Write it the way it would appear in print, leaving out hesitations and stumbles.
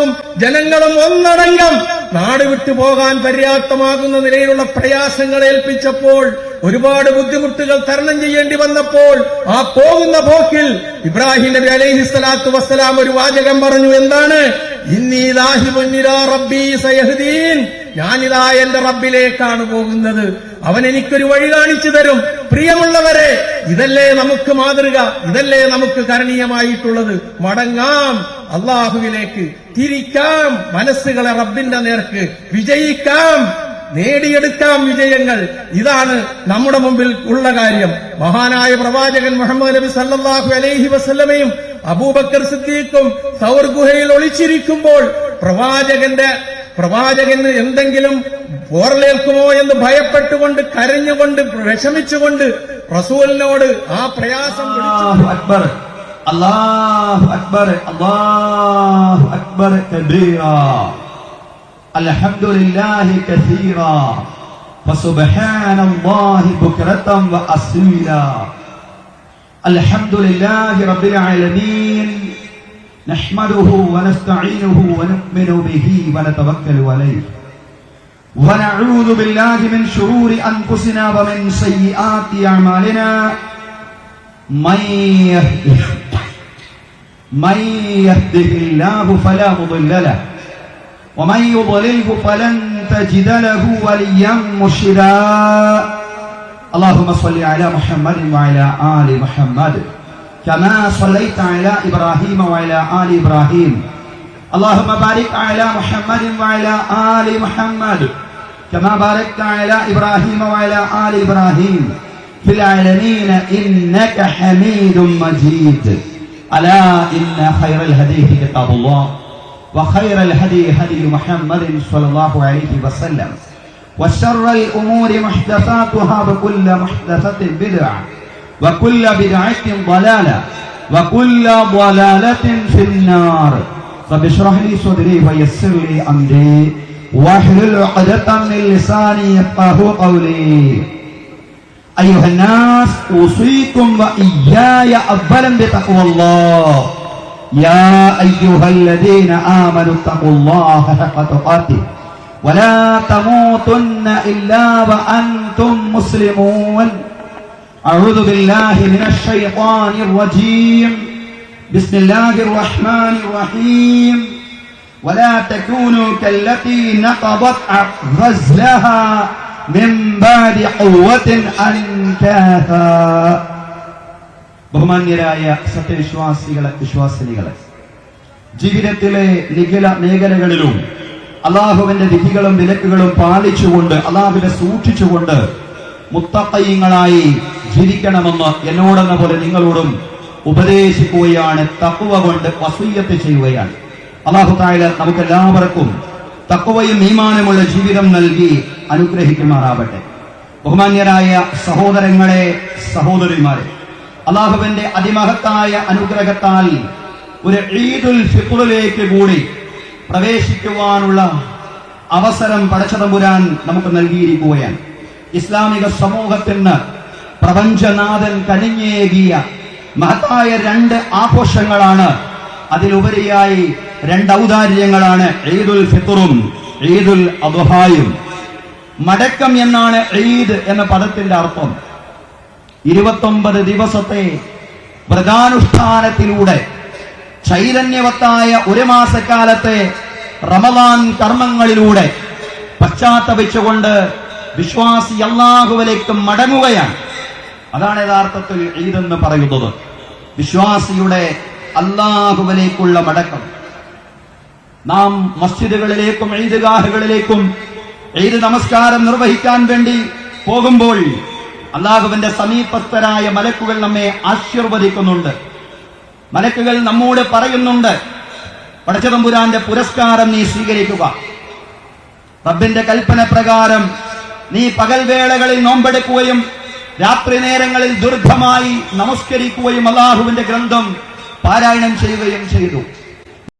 പ്രവാചകനും ജനങ്ങളും ഒന്നടങ്കം നാട് വിട്ടു പോകാൻ പര്യാപ്തമാകുന്ന നിലയിലുള്ള പ്രയാസങ്ങൾ ഏൽപ്പിച്ചപ്പോൾ, ഒരുപാട് ബുദ്ധിമുട്ടുകൾ തരണം ചെയ്യേണ്ടി വന്നപ്പോൾ, ആ പോകുന്ന പോക്കിൽ ഇബ്രാഹിം നബി അലൈഹിസ്സലാത്തു വസ്സലാം ഒരു വാചകം പറഞ്ഞു. എന്താണ്? ഇന്നി ദാഹിബുൻ ഇലാ റബ്ബി സയഹ്ദീൻ, ഞാനിതാ എന്റെ റബ്ബിലേക്കാണ് പോകുന്നത്, അവൻ എനിക്കൊരു വഴി കാണിച്ചു തരും. പ്രിയമുള്ളവരെ, ഇതല്ലേ നമുക്ക് മാതൃക, ഇതല്ലേ നമുക്ക് കരണീയമായിട്ടുള്ളത്. മടങ്ങാം അള്ളാഹുവിലേക്ക്, തിരിക്കാം മനസ്സുകളെ റബ്ബിന്റെ നേർക്ക്, വിജയിക്കാം, നേടിയെടുക്കാം വിജയങ്ങൾ. ഇതാണ് നമ്മുടെ മുമ്പിൽ ഉള്ള കാര്യം. മഹാനായ പ്രവാചകൻ മുഹമ്മദ് നബി സല്ലല്ലാഹു അലൈഹി വസല്ലമയും അബൂബക്കർ സിദ്ദീഖും സൗർ ഗുഹയിൽ ഒളിച്ചിരിക്കുമ്പോൾ പ്രവാചകന് എന്തെങ്കിലും പോറലേൽക്കുമോ എന്ന് ഭയപ്പെട്ടുകൊണ്ട്, കരഞ്ഞുകൊണ്ട്, വിഷമിച്ചുകൊണ്ട് റസൂലിനോട് ആ പ്രയാസം അല്ലാഹു അക്ബർ, അല്ലാഹു അക്ബർ, അല്ലാഹു അക്ബർ കബീറാ, അൽഹംദുലില്ലാഹി കസീറാ, ഫസുബ്ഹാനല്ലാഹി ബുക്റതൻ വഅസീലാ, അൽഹംദുലില്ലാഹി റബ്ബിൽ ആലമീൻ, നഹ്മദുഹു വനസ്തഈനുഹു വനുഅ്മിനു ബിഹി വനതവക്കലു അലൈഹി വനഊദു ബില്ലാഹി മിൻ ശുറൂരി അൻഫുസിനാ വമിൻ സയ്യിആതി അഅമാലിനാ മൻ യഹ്ദിഹില്ലാഹു ഫലാ മുضل ലഹു വമൻ യുضلിൽഹു ഫലൻ തജിദ ലഹു വലിയ്യൻ മുർശിദാ. اللهم صل على محمد وعلى آل محمد كما صليت على إبراهيم وعلى آل إبراهيم. اللهم بارك على محمد وعلى آل محمد كما باركت على إبراهيم وعلى آل إبراهيم في العالمين إنك حميد مجيد. ألا إن خير الهدي كتاب الله وخير الهدي هدي محمد صلى الله عليه وسلم وشر الأمور محدثاتها وكل محدثة بدعة وكل بدعة ضلالة وكل ضلالة في النار. رب اشرح لي صدري ويسر لي أمري واحلل عقدة من لساني يفقهوا قولي. أيها الناس، أوصيكم وإياي أولا بتقوى الله. يا أيها الذين آمنوا اتقوا الله حق تقاته ولا تموتن إلا وأنتم مسلمون. أعوذ بالله من الشيطان الرجيم. بسم الله الرحمن الرحيم. ولا تكونوا كالتي نقضت غزلها من بعد قوة أنكاثا. ബഹുമാന്യരായ വിശ്വാസികളെ, ജീവിതത്തിലെ മേഖലകളിലും അള്ളാഹുവിന്റെ വിധികളും വിലക്കുകളും പാലിച്ചുകൊണ്ട്, അള്ളാഹുവിനെ സൂക്ഷിച്ചുകൊണ്ട് മുത്തഖീങ്ങളായി ജീവിക്കണമെന്ന് എന്നോടെന്ന പോലെ നിങ്ങളോടും ഉപദേശിക്കുകയാണ്, തഖ്വ കൊണ്ട് വസിയ്യത്ത് ചെയ്യുകയാണ്. അല്ലാഹു തആല നമുക്കെല്ലാവർക്കും തഖ്വയും ഈമാനുമുള്ള ജീവിതം നൽകി അനുഗ്രഹിക്കുമാറാവട്ടെ. ബഹുമാന്യരായ സഹോദരങ്ങളെ, സഹോദരിമാരെ, അള്ളാഹുവിന്റെ അതിമഹത്തായ അനുഗ്രഹത്താൽ ഒരു ഈദുൽ ഫിത്റിലേക്ക് കൂടി പ്രവേശിക്കുവാനുള്ള അവസരം പടച്ചതമ്പുരാൻ നമുക്ക് നൽകിയിരിക്കുകയാണ്. ഇസ്ലാമിക സമൂഹത്തിന് പ്രപഞ്ചനാഥൻ കനിഞ്ഞേകിയ മഹത്തായ രണ്ട് ആഘോഷങ്ങളാണ്, അതിലുപരിയായി രണ്ട് ഔദാര്യങ്ങളാണ് ഈദുൽ ഫിത്റും ഈദുൽ അദ്ഹായും. മടക്കം എന്നാണ് ഈദ് എന്ന പദത്തിന്റെ അർത്ഥം. 29 ദിവസത്തെ വ്രതാനുഷ്ഠാനത്തിലൂടെ ചൈതന്യവത്തായ ഒരു മാസക്കാലത്തെ റമദാൻ കർമ്മങ്ങളിലൂടെ പശ്ചാത്തപിച്ചുകൊണ്ട് വിശ്വാസി അല്ലാഹുവിലേക്ക് മടങ്ങുകയാണ്. അതാണ് യഥാർത്ഥത്തിൽ ഈദ് എന്ന് പറയുന്നത്. വിശ്വാസിയുടെ അല്ലാഹുവിലേക്കുള്ള മടക്കം. നാം മസ്ജിദുകളിലേക്കും ഈദ്ഗാഹുകളിലേക്കും ഈദ് നമസ്കാരം നിർവഹിക്കാൻ വേണ്ടി പോകുമ്പോൾ അല്ലാഹുവിന്റെ സമീപസ്ഥരായ മലക്കുകൾ നമ്മെ ആശീർവദിക്കുന്നുണ്ട്. മലക്കുകൾ നമ്മോട് പറയുന്നുണ്ട്, പടച്ചതമ്പുരാന്റെ പുരസ്കാരം നീ സ്വീകരിക്കുക. റബ്ബിന്റെ കൽപ്പന പ്രകാരം നീ പകൽ വേളകളിൽ നോമ്പെടുക്കുകയും രാത്രി നേരങ്ങളിൽ ദീർഘമായി നമസ്കരിക്കുകയും അല്ലാഹുവിന്റെ ഗ്രന്ഥം പാരായണം ചെയ്യുകയും ചെയ്തു.